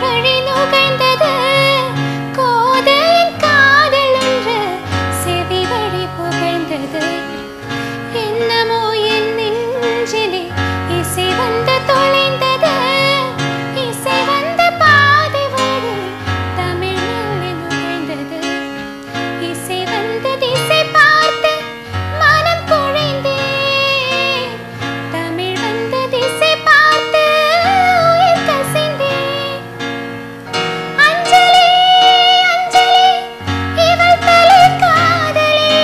வழி நுழைந்தது கோதையின் காதல் என்று செவி வழி புகழ்ந்தது என்னமோ என் நெஞ்சிலே இசை வந்து தொலைந்தது இசை வந்த பாதை வழி தமிழ் மெல்ல நுழைந்தது இசை வந்த திசை பார்த்து மனம் குழைந்தே தமிழ் வந்த திசை பார்த்து உயிர் கசிந்தே அஞ்சலி அஞ்சலி இவள் தலை காதலே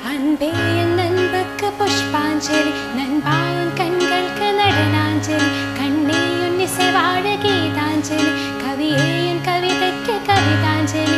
அன்பே என் நண்புக்கு புஷ்பாஞ்சலி நண்பாயின் கண்களுக்கு நடனாஞ்சலி கண்ணே உன் இசை வாழ கீதாஞ்சலி கவியே என் கவிதைக்கு கவிதாஞ்சலி